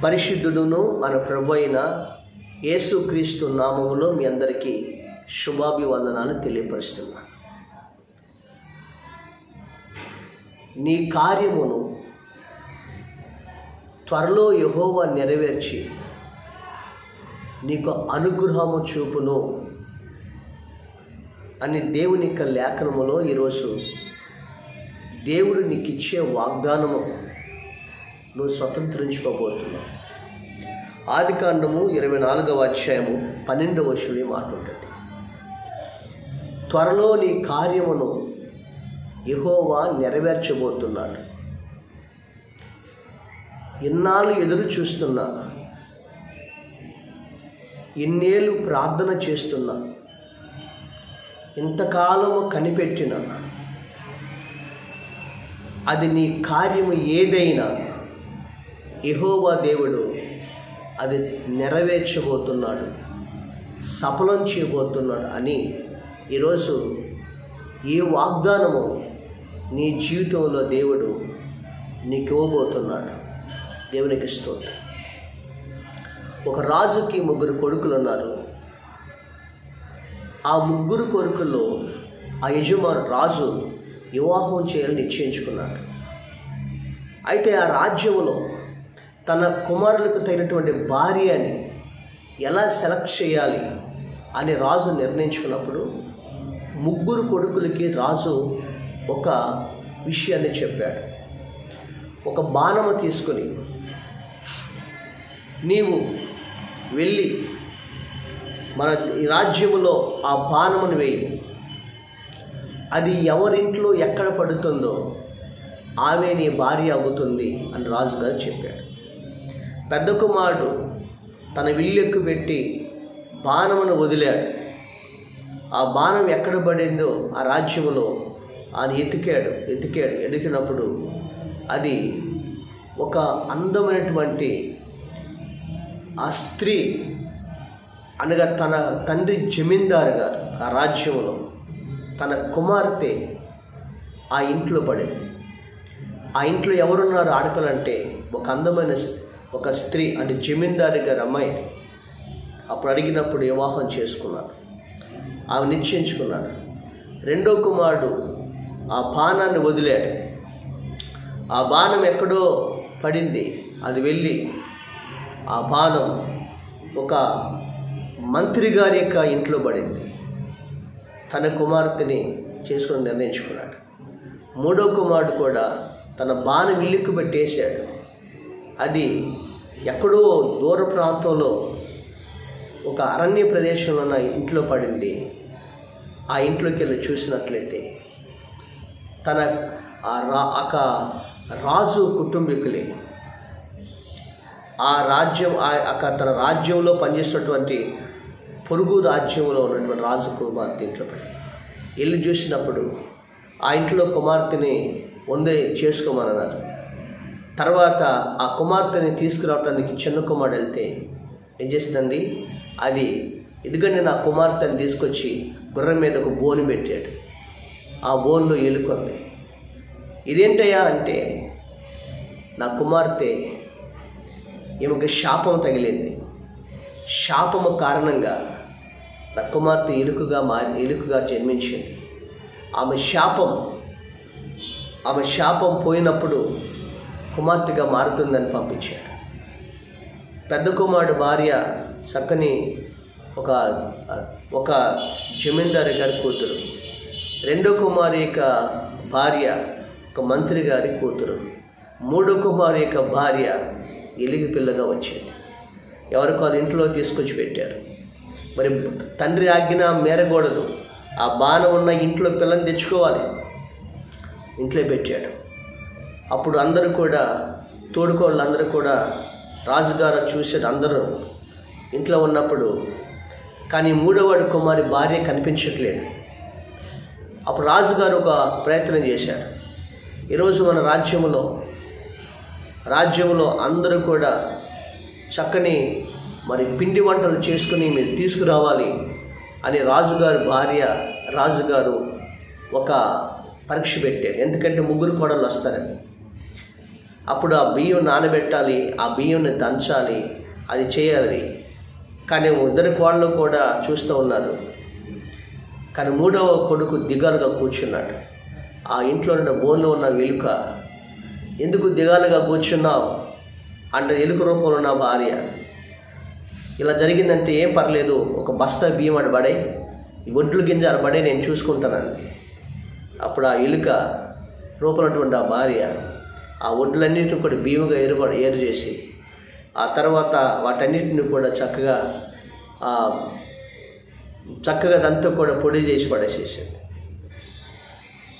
పరిశుద్ధుడును మన ప్రభు అయిన యేసుక్రీస్తు నామములో మీ అందరికీ శుభాభివందనాలు తెలియపరుస్తున్నాను. నీ కార్యమును త్వరలో యెహోవా నెరవేర్చి నీకు అనుగ్రహము చూపును అని దేవుని యొక్క లేఖనములో ఈరోజు దేవుడు నీకు ఇచ్చే వాగ్దానము నువ్వు స్వతంత్రించుకోబోతున్నావు. ఆదికాండము 24వ అధ్యాయము 12వ వచనం మాట ఉంటుంది. త్వరలో నీ కార్యమును యెహోవా నెరవేర్చబోతున్నాడు. ఇన్నాళ్ళు ఎదురు చూస్తున్నా, ఇన్నేళ్ళు ప్రార్థన చేస్తున్నా, ఇంతకాలము కనిపెట్టిన అది నీ కార్యము ఏదైనా యెహోవా దేవుడు అది నెరవేర్చబోతున్నాడు, సఫలం చేయబోతున్నాడు అని ఈరోజు ఈ వాగ్దానము నీ జీవితంలో దేవుడు నీకు ఇవ్వబోతున్నాడు. దేవునికి స్తోత్రం. ఒక రాజుకి 3 కొడుకులు ఉన్నారు. ఆ 3 కొడుకుల్లో ఆ రాజు వివాహం చేయాలని నిశ్చయించుకున్నాడు. అయితే ఆ రాజ్యంలో తన కుమారులకు తగినటువంటి భార్యని ఎలా సెలెక్ట్ చేయాలి అని రాజు నిర్ణయించుకున్నప్పుడు 3 కొడుకులకి రాజు ఒక విషయాన్ని చెప్పాడు. ఒక బాణము తీసుకొని నీవు వెళ్ళి మన రాజ్యములో ఆ బాణమును వేయి, అది ఎవరింట్లో ఎక్కడ పడుతుందో ఆమె నీ భార్య అవుతుంది అని రాజుగారు చెప్పాడు. పెద్ద కుమారుడు తన విల్లెక్కు పెట్టి బాణమును వదిలాడు. ఆ బాణం ఎక్కడ పడిందో ఆ రాజ్యములో ఆయన ఎతికినప్పుడు అది ఒక అందమైనటువంటి ఆ స్త్రీ అనగా తన తండ్రి జమీందారు గారు ఆ రాజ్యంలో తన కుమార్తె ఆ ఇంట్లో పడింది. ఆ ఇంట్లో ఎవరున్నారు ఆడపిల్లంటే ఒక అందమైన ఒక స్త్రీ, అంటే జమీందారు గారి అమ్మాయి. అప్పుడు అడిగినప్పుడు వివాహం చేసుకున్నాడు, ఆమె నిశ్చయించుకున్నాడు. 2వ కుమారుడు ఆ బాణాన్ని వదిలాడు. ఆ బాణం ఎక్కడో పడింది, అది వెళ్ళి ఆ బాణం ఒక మంత్రి గారి యొక్క ఇంట్లో పడింది. తన కుమార్తెని చేసుకొని నిర్ణయించుకున్నాడు. 3వ కుమారుడు కూడా తన బాణం ఇల్లుకు పెట్టేశాడు. అది ఎక్కడో దూర ప్రాంతంలో ఒక అరణ్య ప్రదేశంలో ఉన్న ఇంట్లో పడింది. ఆ ఇంట్లోకి వెళ్ళి చూసినట్లయితే తన రాజు కుటుంబీకులే ఆ రాజ్యం తన రాజ్యంలో పనిచేస్తున్నటువంటి పొరుగు రాజ్యంలో ఉన్నటువంటి రాజు కుమార్తె ఇంట్లో పడి వెళ్ళి చూసినప్పుడు ఆ ఇంట్లో కుమార్తెని చేసుకోమన్నారు. తర్వాత ఆ కుమార్తెని తీసుకురావడానికి చిన్న కుమారుడు వెళ్తే ఏం చేసిందండి, అది ఎందుకంటే నా కుమార్తెని తీసుకొచ్చి గుర్రం మీద ఒక బోను పెట్టాడు. ఆ బోన్లో ఎలుకొంది. ఇదేంటయ్యా అంటే, నా కుమార్తె ఈమెకు శాపం తగిలింది. శాపము కారణంగా నా కుమార్తె ఎలుకగా జన్మించింది. ఆమె శాపం పోయినప్పుడు కుమార్తెగా మారుతుందని పంపించాడు. పెద్ద కుమారుడు భార్య చక్కని ఒక జమీందారు గారి కూతురు. 2వ కుమారు యొక్క భార్య ఒక మంత్రి గారి కూతురు. 3వ కుమారు యొక్క భార్య ఎలుగు పిల్లగా వచ్చింది. ఎవరికి వాళ్ళ ఇంట్లో తీసుకొచ్చి పెట్టారు. మరి తండ్రి ఆజ్ఞ మేరకూడదు, ఆ బాణం ఉన్న ఇంట్లో పిల్లని తెచ్చుకోవాలి. ఇంట్లో పెట్టాడు. అప్పుడు అందరూ కూడా తోడుకోళ్ళందరూ కూడా రాజుగారు చూసాడు. అందరూ ఇంట్లో ఉన్నప్పుడు కానీ 3వ కుమారి భార్య కనిపించట్లేదు. అప్పుడు రాజుగారు ఒక ప్రయత్నం చేశాడు. ఈరోజు మన రాజ్యంలో అందరూ కూడా చక్కని పిండి వంటలు చేసుకుని మీరు తీసుకురావాలి అని రాజుగారు ఒక పరీక్ష పెట్టారు. ఎందుకంటే 3 కోడళ్ళు వస్తారని. అప్పుడు ఆ బియ్యం నానబెట్టాలి, ఆ బియ్యంని దంచాలి, అది చేయాలి. కానీ ఇద్దరు కోడలు కూడా చూస్తూ ఉన్నారు. కానీ మూడవ కొడుకు దిగాలుగా కూర్చున్నాడు. ఆ ఇంట్లో ఉన్న బోన్లో ఉన్న ఎలుక, ఎందుకు దిగాలుగా కూర్చున్నావు అంటే, ఎలుక రూపంలో ఉన్న భార్య, ఇలా జరిగిందంటే ఏం పర్లేదు, ఒక బస్తా బియ్యం అటు పడే, ఒడ్లు గింజ అటు పడే, నేను చూసుకుంటానండి. అప్పుడు ఆ ఎలుక రూపంలోటువంటి ఆ భార్య ఆ ఒడ్లన్నిటిని కూడా బియ్యంగా ఏరు చేసి, ఆ తర్వాత వాటన్నిటిని కూడా చక్కగా దాంతో కూడా పొడి చేసి పడేసేసింది.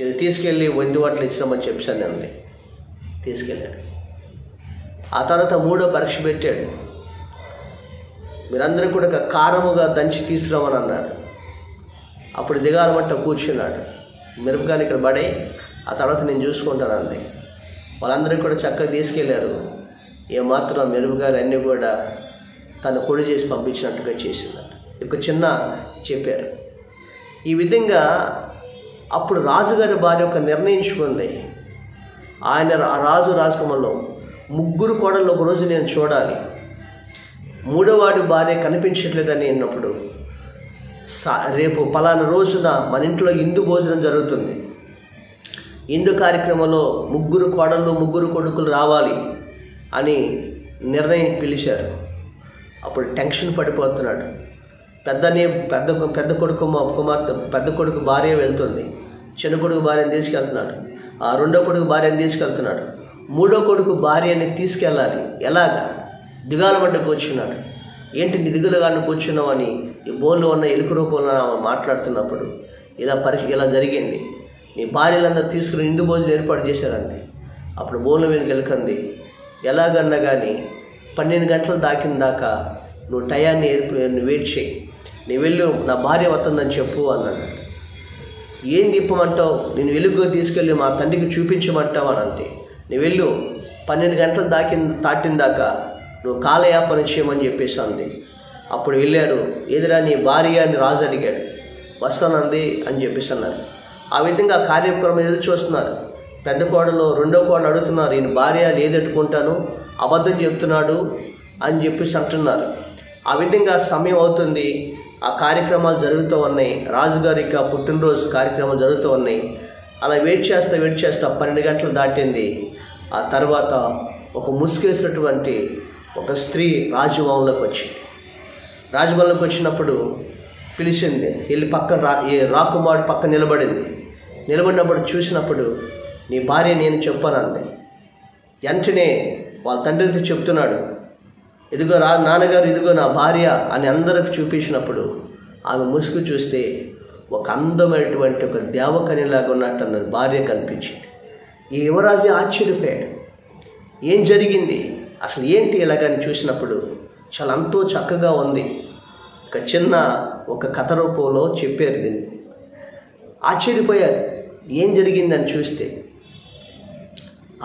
ఇది తీసుకెళ్ళి వండి వాటిలో ఇచ్చినామని చెప్పాను అంది. తీసుకెళ్ళాడు. ఆ తర్వాత మూడో పరీక్ష పెట్టాడు. మీరందరూ కూడా కారముగా దంచి తీసుకురామని అన్నాడు. అప్పుడు దిగాలమంట కూర్చున్నాడు. మిరపకాయలు ఇక్కడ పడే, ఆ తర్వాత నేను చూసుకుంటాను అంది. వాళ్ళందరూ కూడా చక్కగా తీసుకెళ్ళారు. ఏమాత్రం మిరపకాయలు అన్నీ కూడా తను పొడి చేసి పంపించినట్టుగా చేసిందట. ఒక చిన్న చెప్పారు. ఈ విధంగా అప్పుడు రాజుగారి భార్య ఒక నిర్ణయించుకుంది. రాజకుమారులో 3 కోడళ్ళు ఒకరోజు నేను చూడాలి, మూడోవాడి భార్య కనిపించట్లేదని అన్నప్పుడు, రేపు పలానా రోజున మన ఇంట్లో ఇందు భోజనం జరుగుతుంది, ఇందు కార్యక్రమంలో 3 కోడళ్ళు 3 కొడుకులు రావాలి అని నిర్ణయం పిలిచారు. అప్పుడు టెన్షన్ పడిపోతున్నాడు. పెద్ద కొడుకు కుమార్తె, పెద్ద కొడుకు భార్య వెళ్తుంది, చిన్న కొడుకు భార్యను తీసుకెళ్తున్నాడు, ఆ రెండో కొడుకు భార్యను తీసుకెళ్తున్నాడు, మూడో కొడుకు భార్యని తీసుకెళ్ళాలి. ఎలాగా? దిగాల పడ్డ కూర్చున్నాడు. ఏంటి దిగులుగాను కూర్చున్నావు అని ఈ బోన్లో ఉన్న ఎలుక రూపంలో మాట్లాడుతున్నప్పుడు ఇలా జరిగింది. నీ భార్యలందరూ తీసుకుని ఇందు భోజనం ఏర్పాటు చేశారండి. అప్పుడు బోన్ల మీద గెలుకంది. ఎలాగన్నా కానీ 12 గంటలు దాకిన దాకా నువ్వు టయాన్ని వెయిట్ చేయి, నీ వెళ్ళు, నా భార్య వస్తుందని చెప్పు అన్నాడు. ఏం తిప్పమంటావు? నేను వెలుగుగా తీసుకెళ్ళి మా తండ్రికి చూపించమంటావు అని అంతే. నీ వెళ్ళు, 12 గంటలు దాటిన దాకా నువ్వు కాలయాపన చేయమని చెప్పేసి అంది. అప్పుడు వెళ్ళారు. ఎదురా నీ భార్య అని రాజు అడిగాడు. వస్తానంది అని చెప్పేసి అన్నారు. ఆ విధంగా కార్యక్రమం ఎదురు చూస్తున్నారు. పెద్ద కోడలు రెండో కోడలు అడుగుతున్నారు, ఈయన భార్య లేదట్టుకుంటాను, అబద్ధం చెప్తున్నాడు అని చెప్పేసి అంటున్నారు. ఆ విధంగా సమయం అవుతుంది. ఆ కార్యక్రమాలు జరుగుతూ ఉన్నాయి. రాజుగారి పుట్టినరోజు కార్యక్రమాలు జరుగుతూ ఉన్నాయి. అలా వెయిట్ చేస్తా 12 గంటలు దాటింది. ఆ తర్వాత ఒక ముసుగేసినటువంటి ఒక స్త్రీ రాజభవన్లోకి వచ్చింది. రాజభవన్లోకి వచ్చినప్పుడు పిలిచింది. వెళ్ళి రాకుమారుడు పక్కన నిలబడినప్పుడు చూసినప్పుడు, నీ భార్య నేను చెప్పానంది. వెంటనే వాళ్ళ తండ్రితో చెప్తున్నాడు, ఇదిగో నాన్నగారు, ఇదిగో నా భార్య అని అందరికి చూపించినప్పుడు ఆమె ముసుగు చూస్తే ఒక అందమైనటువంటి ఒక దేవకన్యలాగా ఉన్నట్టు అన్నది భార్య కనిపించింది. ఈ యువరాజు ఆశ్చర్యపోయాడు. ఏం జరిగింది, అసలు ఏంటి ఇలాగని చూసినప్పుడు చాలా ఎంతో చక్కగా ఉంది. ఒక కథ రూపంలో చెప్పారు. దీన్ని ఆశ్చర్యపోయారు, ఏం జరిగిందని చూస్తే.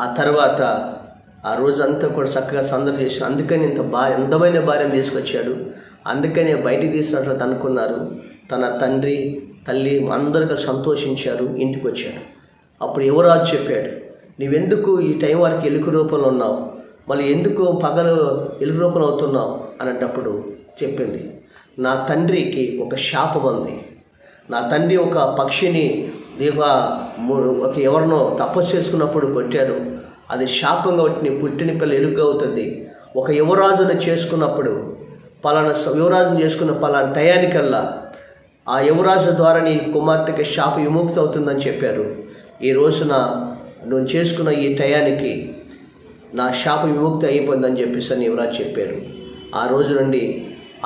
ఆ తర్వాత ఆ రోజంతా కూడా చక్కగా సందడి చేసి, అందుకని అందమైన భార్యను తీసుకొచ్చాడు, అందుకనే బయటికి తీసినట్లు అనుకున్నారు. తన తండ్రి తల్లి అందరూ సంతోషించారు. ఇంటికి వచ్చాడు. అప్పుడు యువరాజు చెప్పాడు, నువ్వెందుకు ఈ టైం వరకు ఎలుక రూపంలో ఉన్నావు, మళ్ళీ ఎందుకు పగలు ఎలుక రూపంలో అవుతున్నావు అనేటప్పుడు చెప్పింది, నా తండ్రికి ఒక శాపం ఉంది. నా తండ్రి ఒక పక్షిని ఎవరినో తపస్సు చేసుకున్నప్పుడు కొట్టాడు. అది శాపం కాబట్టి నీ పుట్టిన పిల్ల ఎలుక అవుతుంది. ఒక యువరాజును చేసుకున్నప్పుడు యువరాజును చేసుకున్న పలానా టయానికల్లా ఆ యువరాజు ద్వారా నీ కుమార్తెకి శాప విముక్తి అవుతుందని చెప్పారు. ఈ రోజున నువ్వు చేసుకున్న ఈ టయానికి నా శాప విముక్తి అయిపోయిందని చెప్పేసి అని యువరాజు చెప్పారు. ఆ రోజు నుండి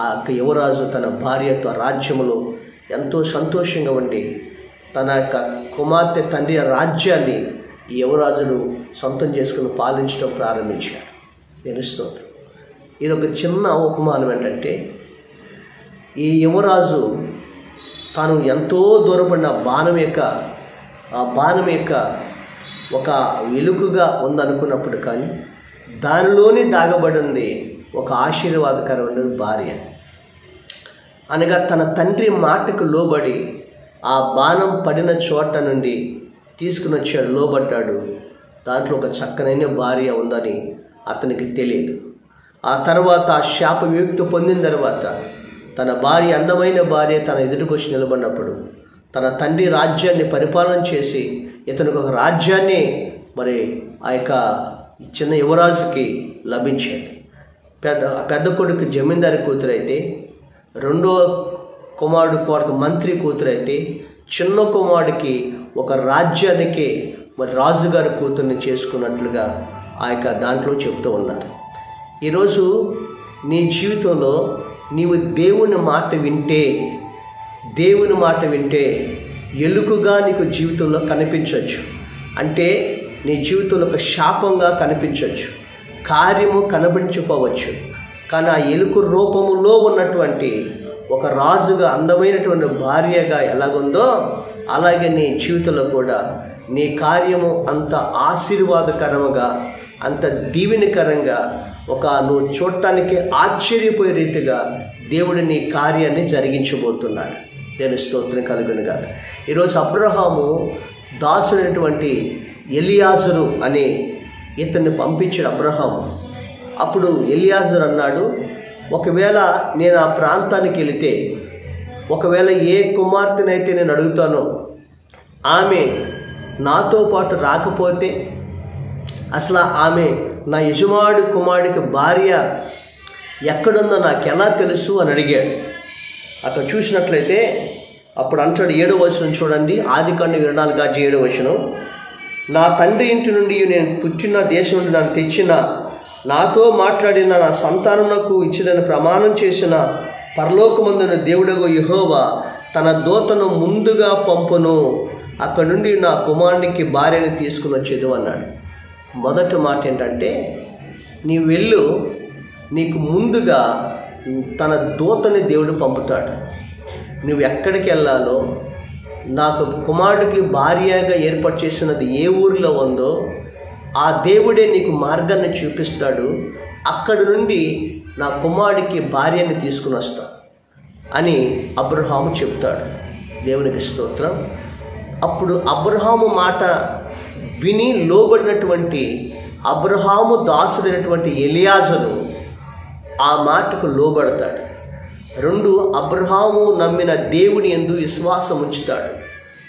ఆ యువరాజు తన భార్యతో రాజ్యములో ఎంతో సంతోషంగా ఉండి తన యొక్క కుమార్తె తండ్రి రాజ్యాన్ని ఈ యువరాజును సొంతం చేసుకుని పాలించడం ప్రారంభించాడు. తెలుస్తుంది. ఇది ఒక చిన్న ఉపమానం ఏంటంటే, ఈ యువరాజు తాను ఎంతో దూరపడిన బాణం యొక్క ఒక ఎలుకగా ఉందనుకున్నప్పుడు కానీ దానిలోనే దాగబడింది ఒక ఆశీర్వాదకరమైన భార్య. అనగా తన తండ్రి మాటకు లోబడి ఆ బాణం పడిన చోట నుండి తీసుకుని వచ్చాడు, లోబడ్డాడు. దాంట్లో ఒక చక్కనైన భార్య ఉందని అతనికి తెలియదు. ఆ తర్వాత ఆ శాప విముక్తి పొందిన తర్వాత తన భార్య, అందమైన భార్య తన ఎదుటికొచ్చి నిలబడినప్పుడు తన తండ్రి రాజ్యాన్ని పరిపాలన చేసి ఇతనికి ఒక రాజ్యాన్ని మరి ఆ యొక్క చిన్న యువరాజుకి లభించేది. పెద్ద కొడుకు జమీందారి కూతురైతే, రెండో కుమారుడికి మంత్రి కూతురైతే, చిన్న కుమారుడికి ఒక రాజ్యానికి మరి రాజుగారి కూతుర్ని చేసుకున్నట్లుగా ఆ యొక్క దాంట్లో చెప్తూ ఉన్నారు. ఈరోజు నీ జీవితంలో నీవు దేవుని మాట వింటే ఎలుకగా నీకు జీవితంలో కనిపించవచ్చు. అంటే నీ జీవితంలో ఒక శాపంగా కనిపించవచ్చు, కార్యము కనిపించకపోవచ్చు. కానీ ఆ ఎలుక రూపములో ఉన్నటువంటి ఒక రాజుగా, అందమైనటువంటి భార్యగా ఎలాగుందో అలాగే నీ జీవితంలో కూడా నీ కార్యము అంత ఆశీర్వాదకరముగా, అంత దీవెనకరంగా, నువ్వు చూడటానికి ఆశ్చర్యపోయే రీతిగా దేవుడు నీ కార్యాన్ని జరిగించబోతున్నాడు. నేను స్తోత్రం కలుగునుగా. ఈరోజు అబ్రహాము దాసుడైనటువంటి ఎలియాజరు అనే ఇతన్ని పంపించాడు అబ్రహాము. అప్పుడు ఎలియాజరు అన్నాడు, ఒకవేళ నేను ఆ ప్రాంతానికి వెళితే, ఒకవేళ ఏ కుమార్తెనైతే నేను అడుగుతానో ఆమె నాతో పాటు రాకపోతే, అసలు ఆమె నా యజమానుడి కుమారుడికి భార్య ఎక్కడుందో నాకు ఎలా తెలుసు అని అడిగాడు. అక్కడ చూసినట్లయితే అప్పుడు అంటాడు, 7వ వచనం చూడండి, ఆదికాండం 24:7 వచనం. నా తండ్రి ఇంటి నుండి నేను పుట్టిన దేశం నుండి నన్ను తెచ్చిన, నాతో మాట్లాడిన, నా సంతానమునకు ఇచ్చిదని ప్రమాణం చేసిన పరలోకమందున దేవుడగు యెహోవా తన దూతను ముందుగా పంపును, అక్కడ నుండి నా కుమారునికి భార్యని తీసుకుని వచ్చేది అన్నాడు. మొదటి మాట ఏంటంటే, నీవు వెళ్ళు, నీకు ముందుగా తన దూతని దేవుడు పంపుతాడు. నువ్వు ఎక్కడికి వెళ్ళాలో, నాకు కుమారుడికి భార్యగా ఏర్పాటు చేసినది ఏ ఊరిలో ఉందో ఆ దేవుడే నీకు మార్గాన్ని చూపిస్తాడు. అక్కడి నుండి నా కుమారుడికి భార్యని తీసుకుని వస్తా అని అబ్రహాము చెప్తాడు. దేవునికి స్తోత్రం. అప్పుడు అబ్రహాము మాట విని లోబడినటువంటి అబ్రహాము దాసుడైనటువంటి ఎలియాజరు ఆ మాటకు లోబడతాడు. 2, అబ్రహాము నమ్మిన దేవుని యందు విశ్వాసం ఉంచుతాడు.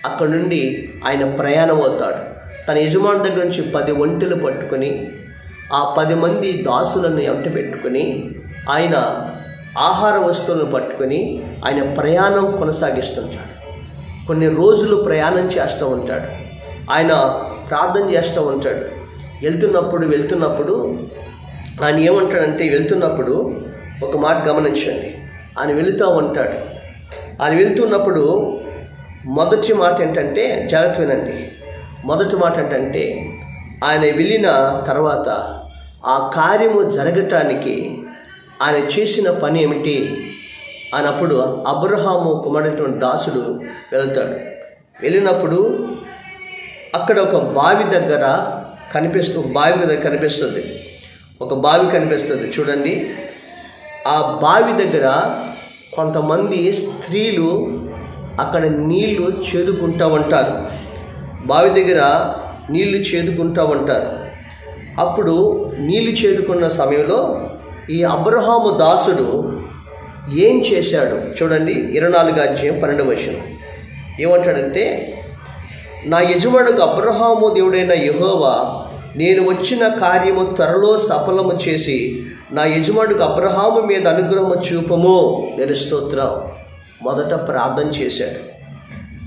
అక్కడ నుండి ఆయన ప్రయాణం అవుతాడు. తన యజమాని దగ్గర నుంచి 10 ఒంటెలు పట్టుకొని ఆ 10 మంది దాసులను వెంట పెట్టుకొని ఆయన ఆహార వస్తువులను పట్టుకొని ఆయన ప్రయాణం కొనసాగిస్తుంటాడు. కొన్ని రోజులు ప్రయాణం చేస్తూ ఉంటాడు. ఆయన ప్రార్థన చేస్తూ ఉంటాడు. వెళ్తున్నప్పుడు ఆయన ఏమంటాడంటే, వెళ్తున్నప్పుడు ఒక మాట గమనించండి. ఆయన వెళుతూ ఉంటాడు. ఆయన వెళ్తున్నప్పుడు మొదటి మాట ఏంటంటే, జాగ్రత్త వినండి. మొదటి మాట ఏంటంటే, ఆయన వెళ్ళిన తర్వాత ఆ కార్యము జరగటానికి ఆయన చేసిన పని ఏమిటి అన్నప్పుడు అబ్రహాము కుమారుడైనటువంటి దాసుడు వెళ్తాడు. వెళ్ళినప్పుడు అక్కడ ఒక బావి దగ్గర కనిపిస్తుంది. ఒక బావి కనిపిస్తుంది చూడండి. ఆ బావి దగ్గర కొంతమంది స్త్రీలు అక్కడ నీళ్లు చేదుకుంటూ ఉంటారు. బావి దగ్గర నీళ్లు చేదుకుంటూ ఉంటారు. అప్పుడు నీళ్లు చేదుకున్న సమయంలో ఈ అబ్రహాము దాసుడు ఏం చేశాడు చూడండి. 24:12 వచనం ఏమంటాడంటే, నా యజమానుడు అబ్రహాము దేవుడైన యెహోవా నేను వచ్చిన కార్యము త్వరలో సఫలము చేసి నా యజమానుడికి అబ్రహాము మీద అనుగ్రహము చూపము. నేను స్తోత్రం. మొదట ప్రార్థన చేశాడు.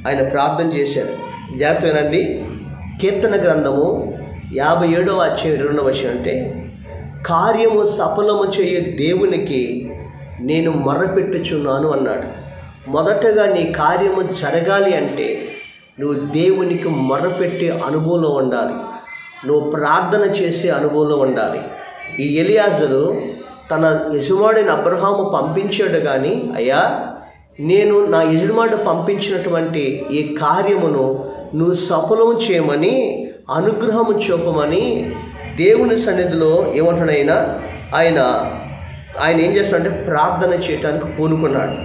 ఆయన ప్రార్థన చేశాడు. జాగ్రత్త వినండి. కీర్తన గ్రంథము 57వ అధ్యాయం 22వ వచనం అంటే, కార్యము సఫలము చేయు దేవునికి నేను మొర్రపెట్టుచున్నాను అన్నాడు. మొదటగా నీ కార్యము జరగాలి అంటే నువ్వు దేవునికి మొర్రపెట్టే అనుభవంలో ఉండాలి. నువ్వు ప్రార్థన చేసే అనుభవంలో ఉండాలి. ఈ ఎలియాజరు తన యజమానుడైన అబ్రహాము పంపించాడు కానీ, అయ్యా నేను నా యజమానుడు పంపించినటువంటి ఈ కార్యమును నువ్వు సఫలం చేయమని, అనుగ్రహము చూపమని దేవుని సన్నిధిలో ఏమంటాడైనా ఆయన ఏం చేస్తాడంటే ప్రార్థన చేయడానికి పూనుకున్నాడు.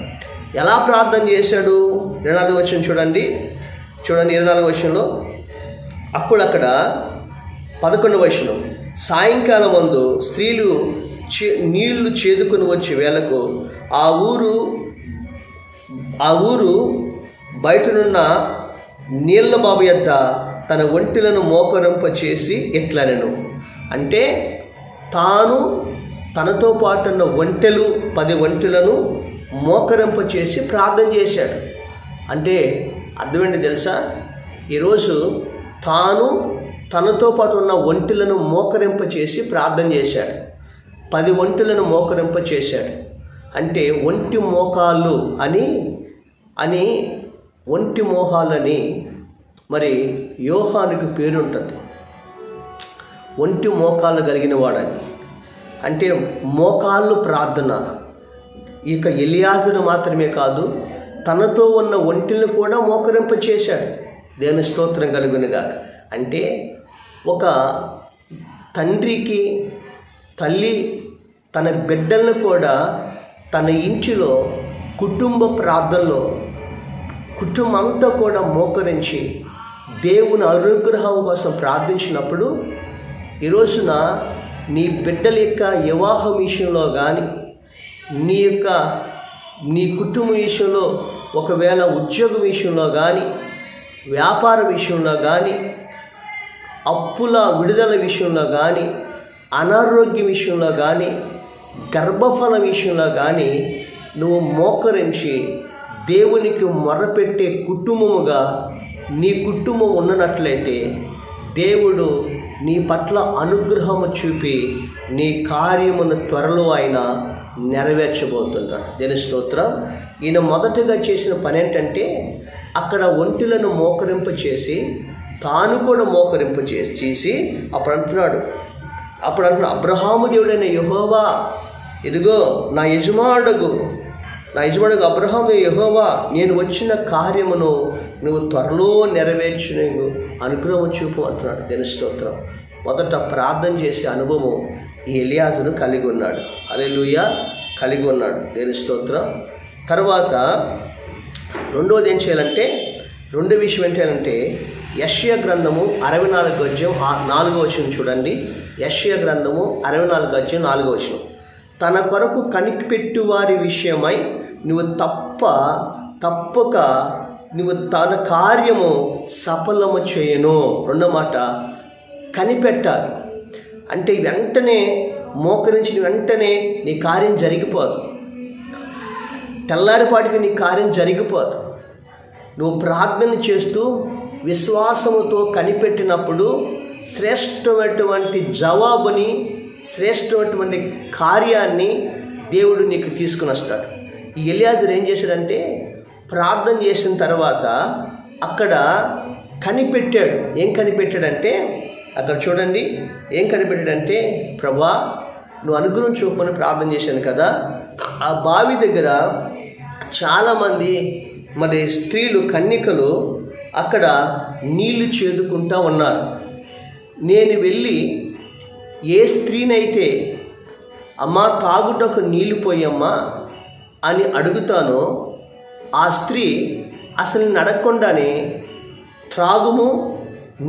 ఎలా ప్రార్థన చేశాడు? 24వ వచనం చూడండి. 24వ వచనంలో అప్పుడు అక్కడ 11వ వచనం, సాయంకాలం మందు స్త్రీలు నీళ్లు చేదుకొని వచ్చే వేళకు ఆ ఊరు బయటనున్న నీళ్ల బాబు యొద్ద తన ఒంటెలను మోకరింప చేసి ఎట్లనెను. అంటే తనతో పాటు ఉన్న 10 ఒంటెలను మోకరింప చేసి ప్రార్థన చేశాడు. అంటే అర్థమేంటి తెలుసా? ఈరోజు తనతో పాటు ఉన్న ఒంటెలను మోకరింప చేసి ప్రార్థన చేశాడు. 10 ఒంటెలను మోకరింప చేశాడు. అంటే ఒంటి మోకాళ్ళు అని ఒంటి మోహాలని మరి యోహానుకి పేరుంటుంది. ఒంటి మోకాళ్ళు కలిగిన వాడని, అంటే మోకాళ్ళు ప్రార్థన. ఇక ఎలియాజరు మాత్రమే కాదు, తనతో ఉన్న ఒంటిని కూడా మోకరింప చేశాడు. దేవుని స్తోత్రం కలుగునుగా. అంటే ఒక తండ్రికి తల్లి తన బిడ్డలను కూడా తన ఇంటిలో కుటుంబ ప్రార్థనలో కుటుంబం అంతా కూడా మోకరించి దేవుని అనుగ్రహం కోసం ప్రార్థించినప్పుడు, ఈరోజున నీ బిడ్డల యొక్క వివాహం విషయంలో కానీ, నీ కుటుంబ విషయంలో, ఒకవేళ ఉద్యోగం విషయంలో కానీ, వ్యాపార విషయంలో కానీ, అప్పుల విడుదల విషయంలో కానీ, అనారోగ్య విషయంలో కానీ, గర్భఫల విషయంలో కానీ నువ్వు మోకరించి దేవునికి మొర్రపెట్టే కుటుంబముగా నీ కుటుంబం ఉన్నట్లయితే దేవుడు నీ పట్ల అనుగ్రహము చూపి నీ కార్యమును త్వరలో ఆయన నెరవేర్చబోతున్నాడు. దేని స్తోత్రం. ఈయన మొదటగా చేసిన పని ఏంటంటే అక్కడ ఒంటెలను మోకరింప చేసి తాను కూడా మోకరింప చేసి అప్పుడు అంటున్నాడు అబ్రహాము దేవుడైన యెహోవా, ఇదిగో నా యజమానుడు అబ్రహాము యెహోవా, నేను వచ్చిన కార్యమును నువ్వు త్వరలో నెరవేర్చు, అనుగ్రహం చూపు అంటున్నాడు. దేని స్తోత్రం. మొదట ప్రార్థన చేసే అనుభవం ఈ ఎలియాజరు కలిగి ఉన్నాడు. హల్లెలూయా, కలిగి ఉన్నాడు. దేని స్తోత్రం. తర్వాత రెండో విషయం ఏంటంటే యెషయా గ్రంథము 64 చూడండి. యెషయా గ్రంథము 64 తన కొరకు కనిపెట్టు వారి విషయమై నువ్వు తప్పక నువ్వు తన కార్యము సఫలము చేయను. రెండో మాట, కనిపెట్టాలి. అంటే వెంటనే మోకరించిన వెంటనే నీ కార్యం జరిగిపోదు. తెల్లారిపాటికి నీ కార్యం జరిగిపోదు. నువ్వు ప్రార్థన చేస్తూ విశ్వాసముతో కనిపెట్టినప్పుడు శ్రేష్టమైనటువంటి జవాబుని, శ్రేష్టమైనటువంటి కార్యాన్ని దేవుడు నీకు తీసుకుని వస్తాడు. ఈ ఎలియాజరు ఏం చేశాడంటే ప్రార్థన చేసిన తర్వాత అక్కడ కనిపెట్టాడు. ఏం కనిపెట్టాడంటే అక్కడ చూడండి, ఏం కనిపెట్టాడంటే, ప్రభా నువ్వు అనుగ్రహం చూపని ప్రార్థన చేశాను కదా, ఆ బావి దగ్గర చాలామంది మరి స్త్రీలు కన్యకలు అక్కడ నీళ్లు చేదుకుంటూ ఉన్నారు. నేను వెళ్ళి ఏ స్త్రీనైతే అమ్మా తాగుటకు నీళ్లు పోయమ్మా అని అడుగుతానో ఆ స్త్రీ అసలు అడగకుండానే త్రాగుము,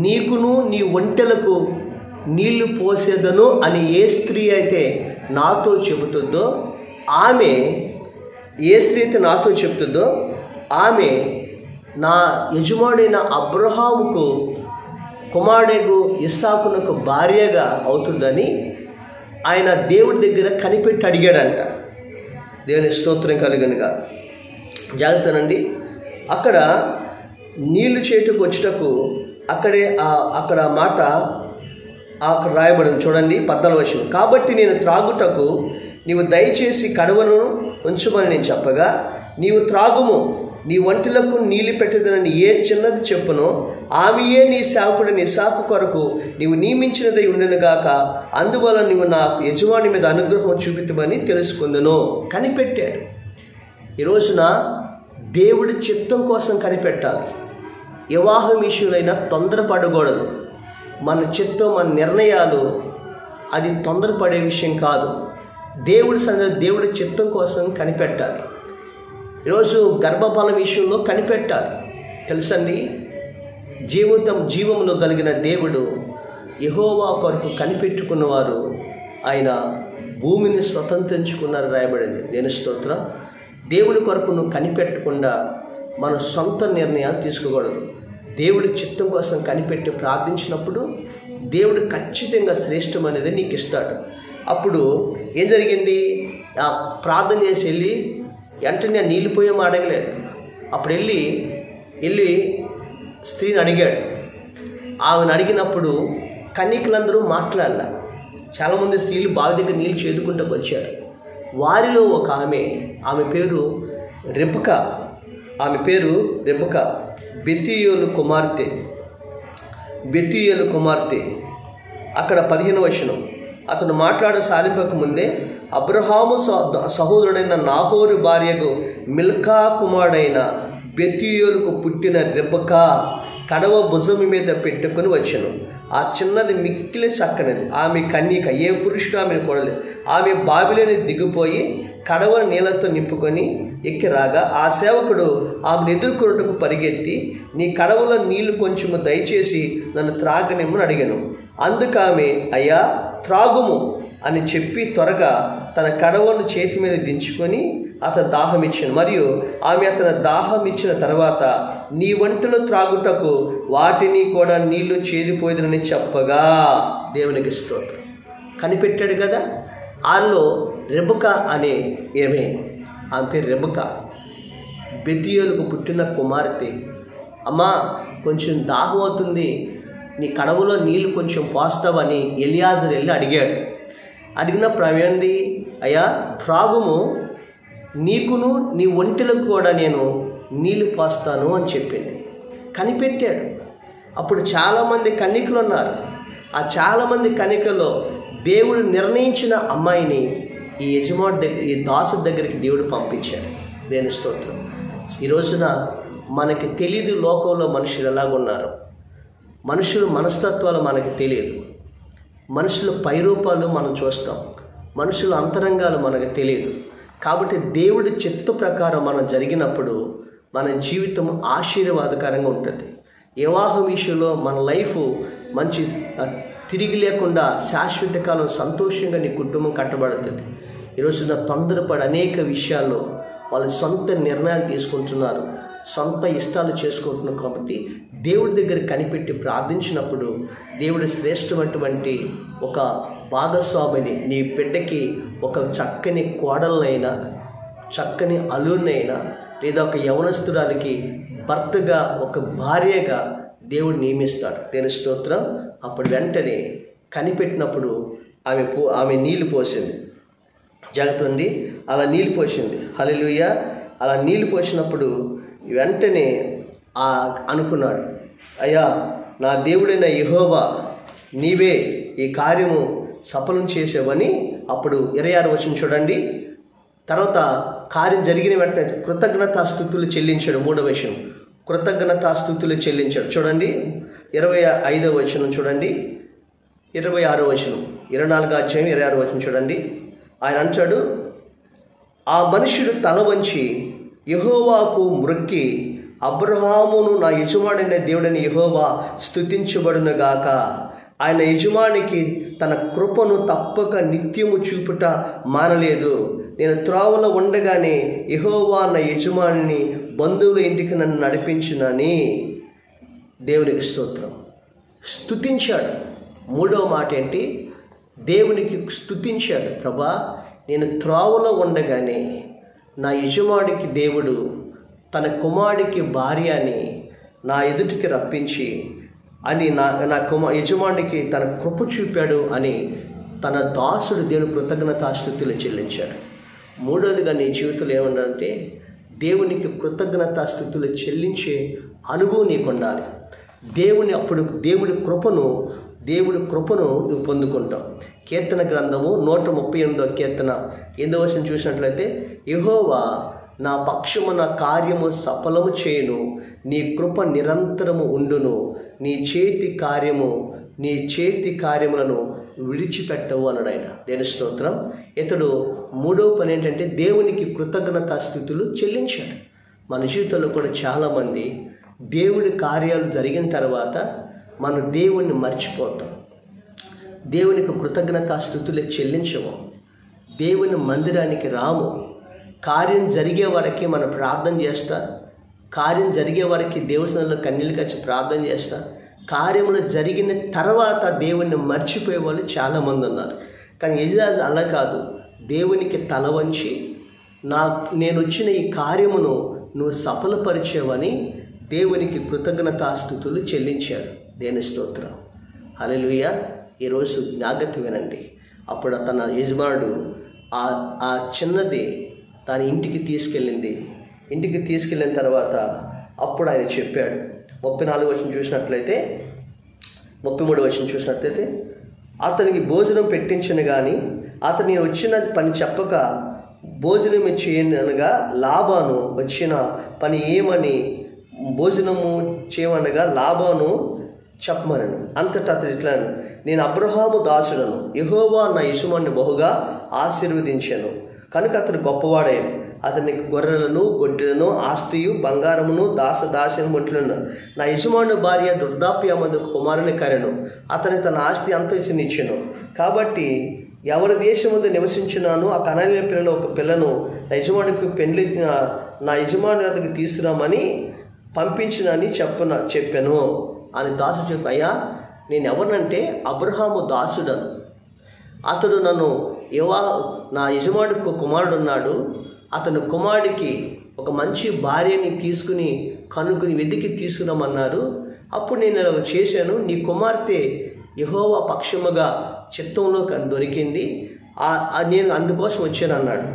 నీకును నీ ఒంటెలకు నీళ్లు పోసేదను అని ఏ స్త్రీ అయితే నాతో చెబుతుందో ఆమె, ఆమె నా యజమానుడైన అబ్రహాముకు కుమారుడు ఇస్సాకునకు భార్యగా అవుతుందని ఆయన దేవుడి దగ్గర కనిపెట్టి అడిగాడంట. దేవుని స్తోత్రం కలుగునుగా. జాగ్రత్తనండి. అక్కడ నీళ్లు చేటుకు వచ్చుటకు అక్కడ మాట అక్కడ రాయబడింది చూడండి. 14 కాబట్టి నేను త్రాగుటకు నీవు దయచేసి కడవను ఉంచమని నేను చెప్పగా, నీవు త్రాగుము, నీ ఒంటిలకు నీళ్లు పెట్టేదనని ఏ చిన్నది చెప్పునో ఆమెయే నీ సేవకుడని ఇస్సాకు కొరకు నీవు నియమించినదై ఉండనుగాక, అందువల్ల నీవు నా యజమాని మీద అనుగ్రహం చూపితమని తెలుసుకుందును. కనిపెట్టాడు. ఈ రోజున దేవుడి చిత్తం కోసం కనిపెట్టాలి. వివాహం విషయంలో తొందరపడకూడదు. మన చిత్తం, మన నిర్ణయాలు అది తొందరపడే విషయం కాదు. దేవుడి చిత్తం కోసం కనిపెట్టాలి. ఈరోజు గర్భఫల విషయంలో కనిపెట్టాలి. తెలుసండి, జీవంలో కలిగిన దేవుడు యెహోవా కొరకు కనిపెట్టుకున్నవారు ఆయన భూమిని స్వతంత్రించుకున్నారు రాయబడింది. దేని స్తోత్రం. దేవుని కొరకు నువ్వు కనిపెట్టకుండా మన సొంత నిర్ణయాలు తీసుకోకూడదు. దేవుడి చిత్తం కోసం కనిపెట్టి ప్రార్థించినప్పుడు దేవుడు ఖచ్చితంగా శ్రేష్టమైనది నీకు ఇస్తాడు. అప్పుడు ఏం జరిగింది? ఆ ప్రార్థన చేసి వెళ్ళి వెంటనే నీళ్ళు పోయేమో అడగలేదు. అప్పుడు వెళ్ళి స్త్రీని అడిగాడు. ఆమెను అడిగినప్పుడు కన్యకలందరూ మాట్లాడాల. చాలామంది స్త్రీలు బావి దగ్గర నీళ్ళు చేదుకుంటూ వచ్చారు. వారిలో ఒక ఆమె పేరు రెబెకా. బెతూయేలు కుమార్తె. అక్కడ 15వ వచనం. అతను సాలింపక ముందే అబ్రహాము సహోదరుడైన నాహోరు భార్యకు మిల్కా కుమారుడైన బెతూయేలుకు పుట్టిన రెబెకా కడవ భుజము మీద పెట్టుకుని వచ్చెను. ఆ చిన్నది మిక్కిలి చక్కనిది. ఆమె కన్యక, ఏ పురుషుడు ఆమెను కొడలేదు. ఆమె బావిలోని దిగిపోయి కడవను నీళ్లతో నింపుకొని ఎక్కి రాగా ఆ సేవకుడు ఆమెను ఎదుర్కొనుటకు పరిగెత్తి, నీ కడవలో నీళ్లు కొంచెము దయచేసి నన్ను త్రాగనిమ్మని అడిగాను. అందుకామె, అయ్యా త్రాగుము అని చెప్పి త్వరగా తన కడవను చేతి మీద దించుకొని అతను దాహం ఇచ్చాను. మరియు ఆమె అతను దాహం ఇచ్చిన తర్వాత, నీ వంటలు త్రాగుటకు వాటిని కూడా నీళ్లు చేదిపోయేదని చెప్పగా, దేవునికి స్తోత్రం. కనిపెట్టాడు కదా. ఆలో రెబెకా అనే ఆమె పేరు రెబెకా, బెతూయేలుకు పుట్టిన కుమార్తె. అమ్మా కొంచెం దాహం అవుతుంది, నీ కడవలో నీళ్లు కొంచెం పోస్తావని ఎలియాజరు వెళ్ళి అడిగాడు. అడిగినప్పుడు ఆమె ఏంది? అయ్యా త్రాగుము, నీకును నీ ఒంటెలకు కూడా నేను నీళ్లు పోస్తాను అని చెప్పింది. కనిపెట్టాడు. అప్పుడు చాలామంది కన్యకలు ఉన్నారు. ఆ చాలామంది కన్యకల్లో దేవుడు నిర్ణయించిన అమ్మాయిని ఈ యజమాని దగ్గర, ఈ దాసు దగ్గరికి దేవుడు పంపించాడు. దేవుని స్తోత్రం. ఈ రోజున మనకి తెలియదు లోకంలో మనుషులు ఎలాగున్నారు. మనుషుల మనస్తత్వాలు మనకి తెలియదు. మనుషుల పైరూపాలు మనం చూస్తాం, మనుషుల అంతరంగాలు మనకు తెలియదు. కాబట్టి దేవుడి చిత్త ప్రకారం మనం జరిగినప్పుడు మన జీవితం ఆశీర్వాదకరంగా ఉంటుంది. వివాహం విషయంలో మన లైఫ్ మంచి తిరిగి లేకుండా శాశ్వత కాలం సంతోషంగా నీ కుటుంబం కట్టబడుతుంది. ఈరోజున తొందరపడి అనేక విషయాల్లో వాళ్ళు సొంత నిర్ణయాలు తీసుకుంటున్నారు, సొంత ఇష్టాలు చేసుకుంటున్నారు. కాబట్టి దేవుడి దగ్గర కనిపెట్టి ప్రార్థించినప్పుడు దేవుడి శ్రేష్టమైనటువంటి ఒక భాగస్వామిని, నీ బిడ్డకి ఒక చక్కని కోడలనైనా, చక్కని అల్లుడినైనా, లేదా ఒక యవనస్తురాలికి భర్తగా, ఒక భార్యగా దేవుడు నియమిస్తాడు. దేవుని స్తోత్రం. అప్పుడు వెంటనే కనిపెట్టినప్పుడు ఆమె నీళ్లు పోసింది. జాగ్రత్త ఉంది. అలా నీళ్లు పోసింది. హల్లెలూయా. అలా నీళ్లు పోసినప్పుడు వెంటనే అనుకున్నాడు, అయ్యా నా దేవుడైన యెహోవా నీవే ఈ కార్యము సఫలం చేసేవని. అప్పుడు 26వ వచనం చూడండి. తర్వాత కార్యం జరిగిన వెంటనే కృతజ్ఞతాస్తుతులు చెల్లించాడు. 3వ వచనం, కృతజ్ఞతాస్తుతులు చెల్లించాడు. చూడండి 25వ వచనం చూడండి, 26వ వచనం, 24వ అధ్యాయం 26వ వచనం చూడండి. ఆయన అంటాడు, ఆ మనుషుడు తల వంచి యెహోవాకు మ్రొక్కి, అబ్రహామును నా యజమాడైన దేవుడైన యెహోవా స్తుతించబడునుగాక, ఆయన యజమానికి తన కృపను తప్పక నిత్యము చూపుట మానలేదు. నేను త్రోవలో ఉండగానే యెహోవా నా యజమానిని బంధువుల ఇంటికి నన్ను నడిపించునని. దేవునికి స్తోత్రం. స్తుతించాడు. 3వ మాట ఏంటి? దేవునికి స్తుతించాడు. ప్రభా నేను త్రోవలో ఉండగానే నా యజమానికి దేవుడు తన కుమారుడికి భార్య అని నా ఎదుటికి రప్పించి అని నా యజమానికి తన కృప చూపాడు అని తన దాసుడు దేవుని కృతజ్ఞతాస్తుతులు చెల్లించాడు. 3వదిగా నీ జీవితంలో ఏమన్నాడంటే దేవునికి కృతజ్ఞతాస్తుతులు చెల్లించే అనుభవం నీకు ఉండాలి. దేవుడి కృపను నువ్వు పొందుకుంటావు. కీర్తన గ్రంథము 138వ కీర్తన 8వ వచనం చూసినట్లయితే, యెహోవా నా పక్షము నా కార్యము సఫలము చేయును, నీ కృప నిరంతరము ఉండును, నీ చేతి కార్యములను విడిచిపెట్టవు అన్నాడు ఆయన. దేవుని స్తోత్రం. ఇతడు 3వ పని ఏంటంటే దేవునికి కృతజ్ఞతాస్తుతులు చెల్లించాడు. మన జీవితంలో కూడా చాలామంది దేవుడి కార్యాలు జరిగిన తర్వాత మనం దేవుణ్ణి మర్చిపోతాం. దేవునికి కృతజ్ఞతాస్తుతులు చెల్లించము, దేవుని మందిరానికి రాము, కార్యం జరిగే వరకు మనం ప్రార్థన చేస్తా, కార్యం జరిగే వరకు దేవునిలో కన్నీళ్ళు కచ్చి ప్రార్థన చేస్తా, కార్యములు జరిగిన తర్వాత దేవుణ్ణి మర్చిపోయే వాళ్ళు చాలామంది ఉన్నారు. కానీ ఎలియాజు అలా కాదు, దేవునికి తల వంచి నేను వచ్చిన ఈ కార్యమును నువ్వు సఫలపరిచావని దేవునికి కృతజ్ఞతాస్తుతులు చెల్లించాడు. దేవుని స్తోత్రం, హల్లెలూయా. ఈరోజు జాగ్రత్త వినండి. అప్పుడు తన యజమానుడు ఆ చిన్నది తన ఇంటికి తీసుకెళ్ళింది. ఇంటికి తీసుకెళ్ళిన తర్వాత అప్పుడు ఆయన చెప్పాడు. 34వ వచనం చూసినట్లయితే, 33వ వచనం చూసినట్లయితే, అతనికి భోజనం పెట్టించను కానీ అతని వచ్చిన పని చెప్పక భోజనం చేయనగా లాబాను వచ్చిన పని ఏమని భోజనము చేయమనగా లాబాను చెప్పమనను. అంతటా అతడు ఇట్లా, నేను అబ్రహాము దాసుడను, యెహోవా నా యజమానుని బహుగా ఆశీర్వదించాను కనుక అతడు గొప్పవాడాను. అతనికి గొర్రెలను గొడ్డలను ఆస్తియు బంగారమును దాసదాసనముట్లను. నా యజమాను భార్య వృద్ధాప్యమందు కుమారుని కరెను, అతని తన ఆస్తి అంత ఇచ్చెను. కాబట్టి ఎవరి దేశముందు నివసించున్నాను ఆ కనానీయుల పిల్లలు ఒక పిల్లను నా యజమానికి పెండ్లి నా యజమాని వద్దకు తీసుకురామని పంపించినని చెప్పాను అని దాసు చెప్పి, అయ్యా నేను ఎవరినంటే అబ్రహాము దాసుడను, అతడు నన్ను నా యజమానికి కుమారుడు ఉన్నాడు, అతను కుమారుడికి ఒక మంచి భార్యని కనుక్కుని వెతికి తీసుకురామన్నారు. అప్పుడు నేను ఇలా చేశాను, నీ కుమార్తె యెహోవా పక్షముగా చిత్తంలో దొరికింది, నేను అందుకోసం వచ్చాను అన్నాడు.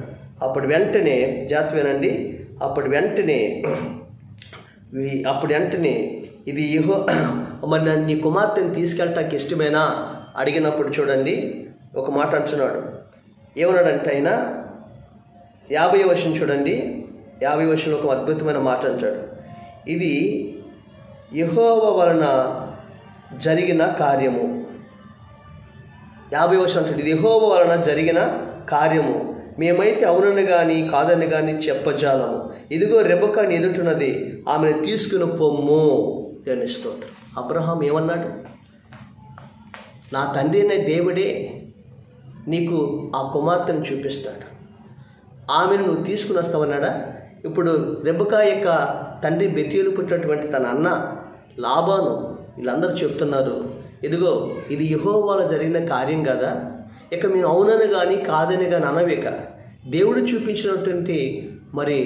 అప్పుడు వెంటనే వినండి, అప్పుడు వెంటనే ఇది మరి నీ కుమార్తెని తీసుకెళ్ళటానికి ఇష్టమేనా అడిగినప్పుడు చూడండి ఒక మాట అంటున్నాడు. ఏమన్నాడంటే ఆయన 50వ వచనం చూడండి, 50వ వచనంలో ఒక అద్భుతమైన మాట అంటాడు. ఇది యెహోవా వలన జరిగిన కార్యము. 50వ వచనం అంటాడు, ఇది యెహోవా వలన జరిగిన కార్యము, మేమైతే అవునని కానీ కాదని కానీ చెప్పజాలము. ఇదిగో రెబెకా నీ ఎదుటున్నది, ఆమెను తీసుకుని పొమ్ము. దేవుని స్తోత్రం. అబ్రహాం ఏమన్నాడు? నా తండ్రి అనే దేవుడే నీకు ఆ కుమార్తెను చూపిస్తాడు, ఆమెను నువ్వు తీసుకుని వస్తావన్నాడా? ఇప్పుడు రెబెకా యొక్క తండ్రి బెతూయేలు పుట్టినటువంటి తన అన్న లాబాను వీళ్ళందరూ చెప్తున్నారు, ఇదిగో ఇది యెహోవాలో జరిగిన కార్యం కదా, ఇక మేము అవునని కానీ కాదని కానీ అనవేక, దేవుడు చూపించినటువంటి మరి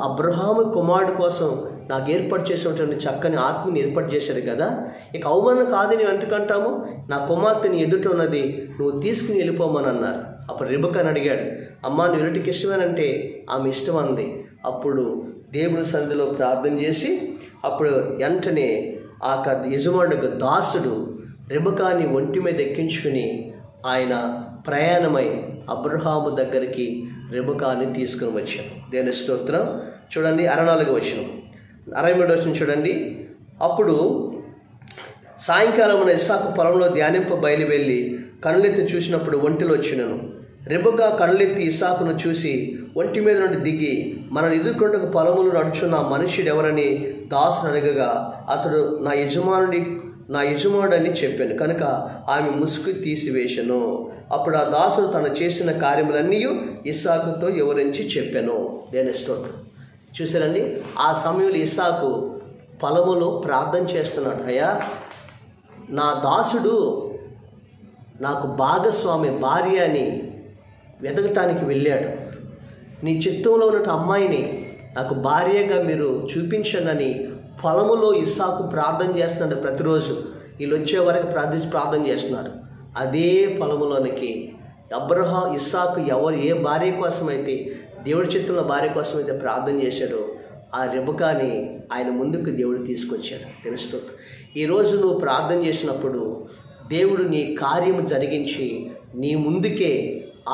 అబ్రహాము కుమారుడు కోసం నాకు ఏర్పాటు చేసినటువంటి చక్కని ఆత్మని ఏర్పాటు చేశారు కదా, ఇక అవమానం కాదని నువ్వు ఎందుకంటాము, నా కుమార్తెని ఎదుట ఉన్నది నువ్వు తీసుకుని వెళ్ళిపోమని అన్నారు. అప్పుడు రెబెకాని అడిగాడు, అమ్మా నువ్వు ఎరుటికి ఇష్టమేనంటే ఆమె ఇష్టం అంది. అప్పుడు దేవుని సన్నిధిలో ప్రార్థన చేసి అప్పుడు వెంటనే ఆ యజమానుడు దాసుడు రెబెకాని ఒంటి మీద ఎక్కించుకుని ఆయన ప్రయాణమై అబ్రహాము దగ్గరికి రెబెకాని తీసుకుని వచ్చాడు. దేవుని స్తోత్రం. చూడండి 64వ వచనం, 63వ వచనం చూడండి. అప్పుడు సాయంకాలమున ఇస్సాకు పొలంలో ధ్యానింప బయలువెళ్ళి కనులెత్తి చూసినప్పుడు ఒంటిలో వచ్చినను. రెబెకా కనులెత్తి ఇస్సాకును చూసి ఒంటి మీద నుండి దిగి మనం ఎదుర్కొంటకు పొలములు నడుచున్న మనుష్యుడు ఎవరని దాసును అడగగా అతడు నా యజమానుడని చెప్పాను కనుక ఆమె ముసుగు తీసివేశను. అప్పుడు ఆ దాసుడు తను చేసిన కార్యములన్నీ ఇస్సాకుతో వివరించి చెప్పాను. దేవుని స్తోత్రం. చూసారండి, ఆ సమయంలో ఇస్సాకు పొలములో ప్రార్థన చేస్తున్నాడు, అయ్యా నా దాసుడు నాకు భాగస్వామి భార్య అని వెతకటానికి వెళ్ళాడు, నీ చిత్తంలో ఉన్న అమ్మాయిని నాకు భార్యగా మీరు చూపించండి పొలములో ఇస్సాకు ప్రార్థన చేస్తున్నాడు. ప్రతిరోజు వీళ్ళు వచ్చే వరకు ప్రార్థన చేస్తున్నారు. అదే పొలములోనికి ఇస్సాకు ఏ భార్య కోసమైతే దేవుడి చిత్తంలో భార్య కోసమైతే ప్రార్థన చేశాడో ఆ రెబెకాని ఆయన ముందుకు దేవుడు తీసుకొచ్చాడు. తెలుస్తుంది. ఈరోజు నువ్వు ప్రార్థన చేసినప్పుడు దేవుడు నీ కార్యము జరిగించి నీ ముందుకే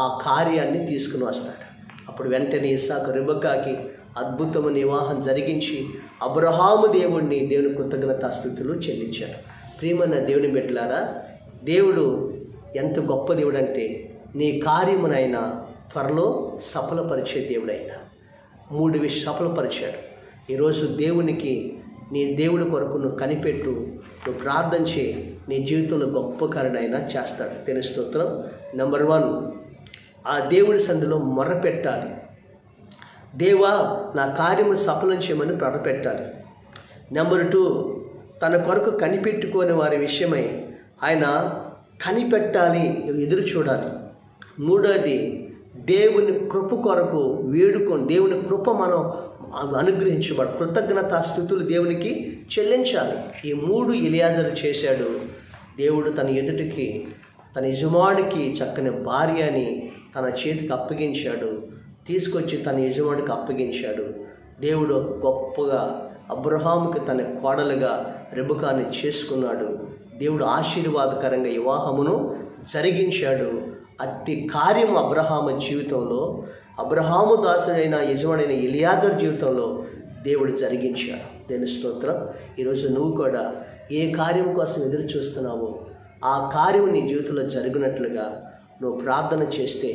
ఆ కార్యాన్ని తీసుకుని వస్తాడు. అప్పుడు వెంటనే ఇస్సాకు రెబెకాకి అద్భుతమైన వివాహం జరిగించి అబ్రహాము దేవుని కృతజ్ఞతాస్తుతులు చెల్లించాడు. ప్రియమైన దేవుని బిడ్డలారా, దేవుడు ఎంత గొప్ప దేవుడు అంటే నీ కార్యమునైనా త్వరలో సఫలపరిచే దేవుడైనా 3 సఫలపరిచాడు. ఈరోజు దేవునికి నీ దేవుడి కొరకు నువ్వు కనిపెట్టు, నువ్వు ప్రార్థన చేయి. నీ జీవితంలో గొప్ప కార్యమైన చేస్తాడు. దేవుని స్తోత్రం. నెంబర్ 1, ఆ దేవుడి సన్నిధిలో మొర్రపెట్టాలి. దేవా నా కార్యము సఫలం చేయమని మొర్రపెట్టాలి. నెంబర్ 2, తన కొరకు కనిపెట్టుకోని వారి విషయమై ఆయన కనిపెట్టాలి, ఎదురు చూడాలి. 3వది, దేవుని కృప కొరకు వేడుకొని దేవుని కృప మనం అనుగ్రహించబడి కృతజ్ఞతాస్తుతులు దేవునికి చెల్లించాలి. ఈ 3 ఎలియాజరు చేశాడు. దేవుడు తన ఎదుటికి తన యజమానికి చక్కని భార్యని తన చేతికి అప్పగించాడు. తీసుకొచ్చి తన యజమానికి అప్పగించాడు. దేవుడు గొప్పగా అబ్రహాముకి తన కోడలుగా రెబెకాని చేసుకున్నాడు. దేవుడు ఆశీర్వాదకరంగా వివాహమును జరిగించాడు. అట్టి కార్యం అబ్రహాము జీవితంలో, అబ్రహాము దాసుడైన యజమానైన ఎలియాజరు జీవితంలో దేవుడు జరిగించాడు. దేవుని స్తోత్రం. ఈరోజు నువ్వు కూడా ఏ కార్యం కోసం ఎదురు చూస్తున్నావో ఆ కార్యము నీ జీవితంలో జరిగినట్లుగా నువ్వు ప్రార్థన చేస్తే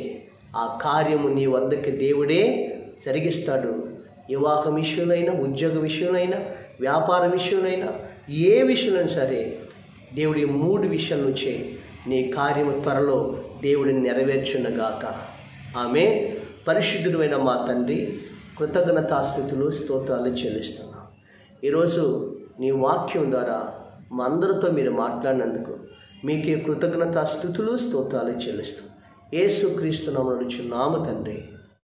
ఆ కార్యము నీ వద్దకి దేవుడే జరిగిస్తాడు. వివాహం విషయంలో, ఉద్యోగ విషయంలో, వ్యాపార విషయంలో, ఏ విషయంలో సరే దేవుడి 3 విషయాల నుంచే నీ కార్యము త్వరలో దేవుడిని నెరవేర్చునగాక. ఆమె. పరిశుద్ధుడైన మా తండ్రి, కృతజ్ఞతాస్తుతులు స్తోత్రాలు చెల్లిస్తున్నాం. ఈరోజు నీ వాక్యం ద్వారా మా అందరితో మీరు మాట్లాడినందుకు మీకే కృతజ్ఞతాస్తుతులు స్తోత్రాలు చెల్లిస్తాం. యేసుక్రీస్తు నామమున అడుగుచున్నాము తండ్రి.